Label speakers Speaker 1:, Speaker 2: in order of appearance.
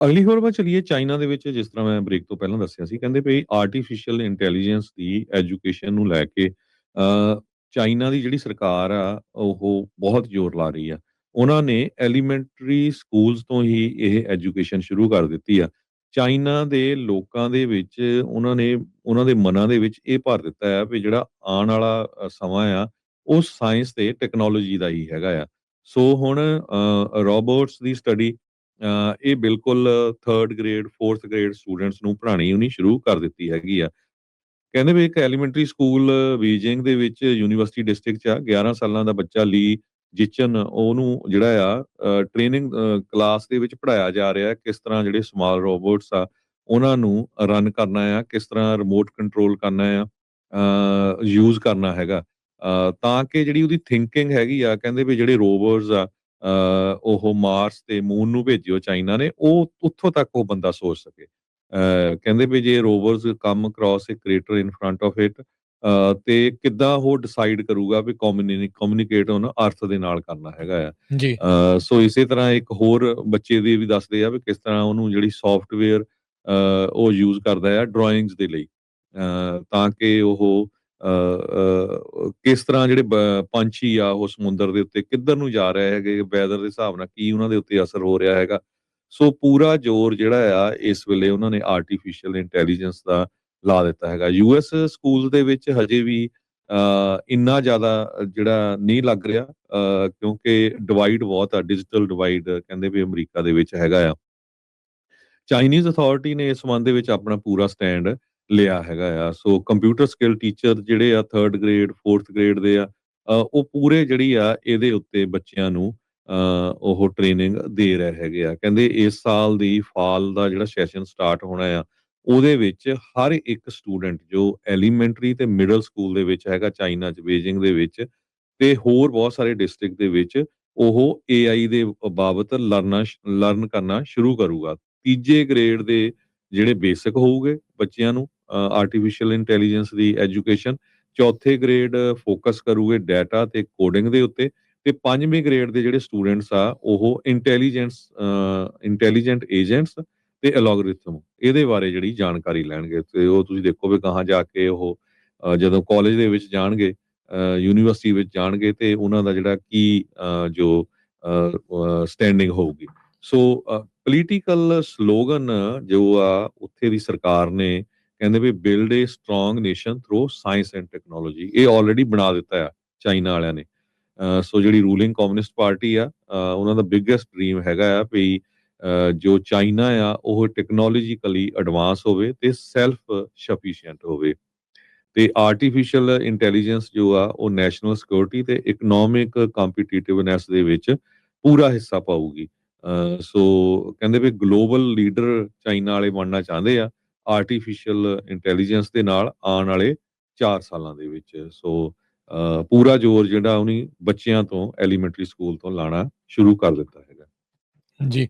Speaker 1: ਅਗਲੀ ਖਬਰ ਵੱਲ ਚਲੀਏ। ਚਾਈਨਾ ਦੇ ਵਿੱਚ ਜਿਸ ਤਰ੍ਹਾਂ ਮੈਂ ਬ੍ਰੇਕ ਤੋਂ ਪਹਿਲਾਂ ਦੱਸਿਆ ਸੀ, ਕਹਿੰਦੇ ਵੀ ਆਰਟੀਫਿਸ਼ੀਅਲ ਇੰਟੈਲੀਜੈਂਸ ਦੀ ਐਜੂਕੇਸ਼ਨ ਨੂੰ ਲੈ ਕੇ ਚਾਈਨਾ ਦੀ ਜਿਹੜੀ ਸਰਕਾਰ ਆ ਉਹ ਬਹੁਤ ਜ਼ੋਰ ਲਾ ਰਹੀ ਆ। ਉਹਨਾਂ ਨੇ ਐਲੀਮੈਂਟਰੀ ਸਕੂਲਸ ਤੋਂ ਹੀ ਇਹ ਐਜੂਕੇਸ਼ਨ ਸ਼ੁਰੂ ਕਰ ਦਿੱਤੀ ਆ। ਚਾਈਨਾ ਦੇ ਲੋਕਾਂ ਦੇ ਵਿੱਚ ਉਹਨਾਂ ਨੇ ਉਹਨਾਂ ਦੇ ਮਨਾਂ ਦੇ ਵਿੱਚ ਇਹ ਭਰ ਦਿੱਤਾ ਆ ਵੀ ਜਿਹੜਾ ਆਉਣ ਵਾਲਾ ਸਮਾਂ ਆ ਉਹ ਸਾਇੰਸ ਤੇ ਟੈਕਨੋਲੋਜੀ ਦਾ ਹੀ ਹੈਗਾ ਆ। ਸੋ ਹੁਣ ਰੋਬੋਟਸ ਦੀ ਸਟੱਡੀ ਇਹ ਬਿਲਕੁਲ 3rd grade 4th grade students ਨੂੰ ਪੜ੍ਹਾਉਣੀ ਉਹਨੀ ਸ਼ੁਰੂ ਕਰ ਦਿੱਤੀ ਹੈਗੀ ਆ। ਕਹਿੰਦੇ ਵੀ ਇੱਕ ਐਲੀਮੈਂਟਰੀ ਸਕੂਲ ਬੀਜਿੰਗ ਦੇ ਵਿੱਚ ਯੂਨੀਵਰਸਿਟੀ ਡਿਸਟ੍ਰਿਕਟ 'ਚ ਆ। 11 ਸਾਲਾਂ ਦਾ ਬੱਚਾ ਲੀ ਜਿਚਨ ਉਹਨੂੰ ਜਿਹੜਾ ਆ ਟ੍ਰੇਨਿੰਗ ਕਲਾਸ ਦੇ ਵਿੱਚ ਪੜ੍ਹਾਇਆ ਜਾ ਰਿਹਾ ਕਿਸ ਤਰ੍ਹਾਂ ਜਿਹੜੇ ਸਮਾਲ ਰੋਬੋਟਸ ਆ ਉਹਨਾਂ ਨੂੰ ਰਨ ਕਰਨਾ ਆ, ਕਿਸ ਤਰ੍ਹਾਂ ਰਿਮੋਟ ਕੰਟਰੋਲ ਕਰਨਾ ਆ, ਯੂਜ਼ ਕਰਨਾ ਹੈਗਾ, ਤਾਂ ਕਿ ਜਿਹੜੀ ਉਹਦੀ ਥਿੰਕਿੰਗ ਹੈਗੀ ਆ। ਕਹਿੰਦੇ ਵੀ ਜਿਹੜੇ ਰੋਬੋਟਸ ਆ ਉਹ ਮਾਰਸ ਤੇ ਮੂਨ ਨੂੰ ਭੇਜਿਓ ਚਾਈਨਾ ਨੇ, ਉਹ ਉੱਥੋਂ ਤੱਕ ਉਹ ਬੰਦਾ ਸੋਚ ਸਕੇ। ਕਹਿੰਦੇ ਵੀ ਜੇ rovers come across a crater in front of it, ਤੇ ਕਿੱਦਾਂ ਉਹ ਡਿਸਾਈਡ ਕਰੂਗਾ ਵੀ ਕਮਿਊਨੀਕੇਟ ਉਹਨੂੰ ਅਰਥ ਦੇ ਨਾਲ ਕਰਨਾ ਹੈਗਾ ਆ।
Speaker 2: ਜੀ।
Speaker 1: ਸੋ ਇਸੇ ਤਰ੍ਹਾਂ ਇੱਕ ਹੋਰ ਬੱਚੇ ਦੀ ਵੀ ਦੱਸਦੇ ਆ ਵੀ ਕਿਸ ਤਰ੍ਹਾਂ ਉਹਨੂੰ ਜਿਹੜੀ ਸੌਫਟਵੇਅਰ ਉਹ ਯੂਜ਼ ਕਰਦਾ ਆ ਡਰਾਇੰਗਸ ਦੇ ਲਈ, ਤਾਂ ਕਿ ਉਹ ਕਿਸ ਤਰ੍ਹਾਂ ਜਿਹੜੇ ਪੰਛੀ ਆ ਉਹ ਸਮੁੰਦਰ ਦੇ ਉੱਤੇ ਕਿੱਧਰ ਨੂੰ ਜਾ ਰਹੇ ਹੈਗੇ, ਵੈਦਰ ਦੇ ਹਿਸਾਬ ਨਾਲ ਕੀ ਉਹਨਾਂ ਦੇ ਉੱਤੇ ਅਸਰ ਹੋ ਰਿਹਾ ਹੈਗਾ। ਸੋ ਪੂਰਾ ਜ਼ੋਰ ਜਿਹੜਾ ਆ ਇਸ ਵੇਲੇ ਉਹਨਾਂ ਨੇ ਆਰਟੀਫਿਸ਼ੀਅਲ ਇੰਟੈਲੀਜੈਂਸ ਦਾ ਲਾ ਦਿੱਤਾ ਹੈਗਾ। ਯੂਐਸ ਸਕੂਲ ਦੇ ਵਿੱਚ ਹਜੇ ਵੀ ਇੰਨਾ ਜ਼ਿਆਦਾ ਜਿਹੜਾ ਨਹੀਂ ਲੱਗ ਰਿਹਾ, ਕਿਉਂਕਿ ਡਿਵਾਈਡ ਬਹੁਤ ਆ, ਡਿਜੀਟਲ ਡਿਵਾਈਡ ਕਹਿੰਦੇ ਵੀ ਅਮਰੀਕਾ ਦੇ ਵਿੱਚ ਹੈਗਾ ਆ। ਚਾਈਨੀਜ਼ ਅਥਾਰਟੀ ਨੇ ਇਸ ਸੰਬੰਧ ਦੇ ਵਿੱਚ ਆਪਣਾ ਪੂਰਾ ਸਟੈਂਡ ਲਿਆ ਹੈਗਾ ਆ। ਸੋ ਕੰਪਿਊਟਰ ਸਕਿੱਲ ਟੀਚਰ ਜਿਹੜੇ ਆ 3rd ਗ੍ਰੇਡ 4th ਗ੍ਰੇਡ ਦੇ ਆ, ਉਹ ਪੂਰੇ ਜਿਹੜੀ ਆ ਇਹਦੇ ਉੱਤੇ ਬੱਚਿਆਂ ਨੂੰ ਉਹ ਟ੍ਰੇਨਿੰਗ ਦੇ ਰਹੇ ਹੈਗੇ ਆ। ਕਹਿੰਦੇ ਇਸ ਸਾਲ ਦੀ ਫਾਲ ਦਾ ਜਿਹੜਾ ਸੈਸ਼ਨ ਸਟਾਰਟ ਹੋਣਾ ਆ ਉਹਦੇ ਵਿੱਚ ਹਰ ਇੱਕ ਸਟੂਡੈਂਟ ਜੋ ਐਲੀਮੈਂਟਰੀ ਤੇ ਮਿਡਲ ਸਕੂਲ ਦੇ ਵਿੱਚ ਹੈਗਾ ਚਾਈਨਾ 'ਚ ਬੀਜਿੰਗ ਦੇ ਵਿੱਚ ਤੇ ਹੋਰ ਬਹੁਤ ਸਾਰੇ ਡਿਸਟ੍ਰਿਕਟ ਦੇ ਵਿੱਚ ਉਹ ਏਆਈ ਦੇ ਬਾਬਤ ਲਰਨ ਕਰਨਾ ਸ਼ੁਰੂ ਕਰੂਗਾ। ਤੀਜੇ ਗ੍ਰੇਡ ਦੇ ਜਿਹੜੇ ਬੇਸਿਕ ਹੋਊਗੇ ਬੱਚਿਆਂ ਨੂੰ ਆਰਟੀਫਿਸ਼ੀਅਲ ਇੰਟੈਲੀਜੈਂਸ ਦੀ ਐਜੂਕੇਸ਼ਨ, ਚੌਥੇ ਗ੍ਰੇਡ ਫੋਕਸ ਕਰੂਗੇ ਡਾਟਾ ਤੇ ਕੋਡਿੰਗ ਦੇ ਉੱਤੇ, ਤੇ 5ਵੇਂ ਗ੍ਰੇਡ ਦੇ ਜਿਹੜੇ ਸਟੂਡੈਂਟਸ ਆ ਉਹ ਇੰਟੈਲੀਜੈਂਟ ਏਜੰਟਸ ਤੇ ਐਲਗੋਰਿਥਮ ਇਹਦੇ ਬਾਰੇ ਜਿਹੜੀ ਜਾਣਕਾਰੀ ਲੈਣਗੇ। ਤੇ ਉਹ ਤੁਸੀਂ ਦੇਖੋ ਵੀ ਕਹਾਂ ਜਾ ਕੇ ਉਹ ਜਦੋਂ ਕਾਲਜ ਦੇ ਵਿੱਚ ਜਾਣਗੇ, ਯੂਨੀਵਰਸਿਟੀ ਵਿੱਚ ਜਾਣਗੇ ਤੇ ਉਹਨਾਂ ਦਾ ਜਿਹੜਾ ਕੀ ਜੋ ਸਟੈਂਡਿੰਗ ਹੋਊਗੀ। ਸੋ ਪੋਲੀਟੀਕਲ ਸਲੋਗਨ ਜੋ ਆ ਉੱਥੇ ਦੀ ਸਰਕਾਰ ਨੇ ਕਹਿੰਦੇ ਵੀ build a strong nation through science and technology, ਇਹ ਆਲਰੇਡੀ ਬਣਾ ਦਿੱਤਾ ਆ ਚਾਈਨਾ ਵਾਲਿਆਂ ਨੇ। ਸੋ ਜਿਹੜੀ ਰੂਲਿੰਗ ਕਮਿਊਨਿਸਟ ਪਾਰਟੀ ਆ, ਉਹਨਾਂ ਦਾ ਬਿਗੇਸਟ ਡ੍ਰੀਮ ਹੈਗਾ ਆ ਵੀ ਜੋ ਚਾਈਨਾ ਆ ਉਹ ਟੈਕਨੋਲੋਜੀਕਲੀ ਐਡਵਾਂਸ ਹੋਵੇ ਤੇ ਸੈਲਫ ਸਫੀਸ਼ੀਐਂਟ ਹੋਵੇ, ਤੇ ਆਰਟੀਫਿਸ਼ੀਅਲ ਇੰਟੈਲੀਜੈਂਸ ਜੋ ਆ ਉਹ ਨੈਸ਼ਨਲ ਸਿਕਿਉਰਿਟੀ ਤੇ ਇਕਨੋਮਿਕ ਕੰਪੀਟੀਟਿਵਨੈਸ ਦੇ ਵਿੱਚ ਪੂਰਾ ਹਿੱਸਾ ਪਾਊਗੀ। ਸੋ ਕਹਿੰਦੇ ਵੀ ਗਲੋਬਲ ਲੀਡਰ ਚਾਈਨਾ ਵਾਲੇ ਬਣਨਾ ਚਾਹੁੰਦੇ ਆ ਆਰਟੀਫਿਸ਼ੀਅਲ ਇੰਟੈਲੀਜੈਂਸ ਦੇ ਨਾਲ ਆਉਣ ਵਾਲੇ 4 ਸਾਲਾਂ ਦੇ ਵਿੱਚ। ਸੋ ਪੂਰਾ ਜ਼ੋਰ ਜਿਹੜਾ ਉਹਨੇ ਬੱਚਿਆਂ ਤੋਂ ਐਲੀਮੈਂਟਰੀ ਸਕੂਲ ਤੋਂ ਲਾਣਾ ਸ਼ੁਰੂ ਕਰ ਦਿੱਤਾ ਹੈਗਾ।
Speaker 2: ਜੀ।